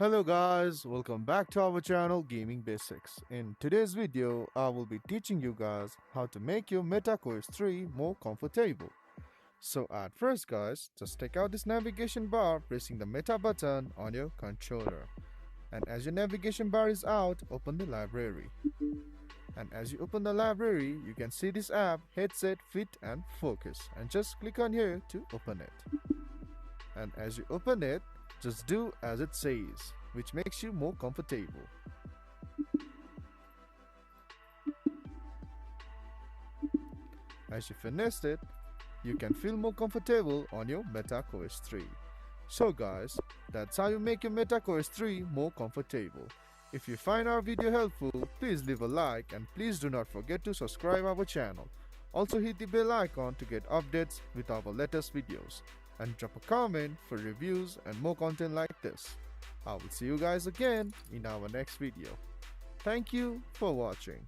Hello guys, welcome back to our channel Gaming Basics. In today's video, I will be teaching you guys how to make your MetaQuest 3 more comfortable. So at first guys, just take out this navigation bar pressing the Meta button on your controller. And as your navigation bar is out, open the library. And as you open the library, you can see this app Headset Fit and Focus, and just click on here to open it. And as you open it, just do as it says, which makes you more comfortable. As you finished it, you can feel more comfortable on your MetaQuest 3. So guys, that's how you make your MetaQuest 3 more comfortable. If you find our video helpful, please leave a like and please do not forget to subscribe our channel. Also hit the bell icon to get updates with our latest videos. And drop a comment for reviews and more content like this. I will see you guys again in our next video. Thank you for watching.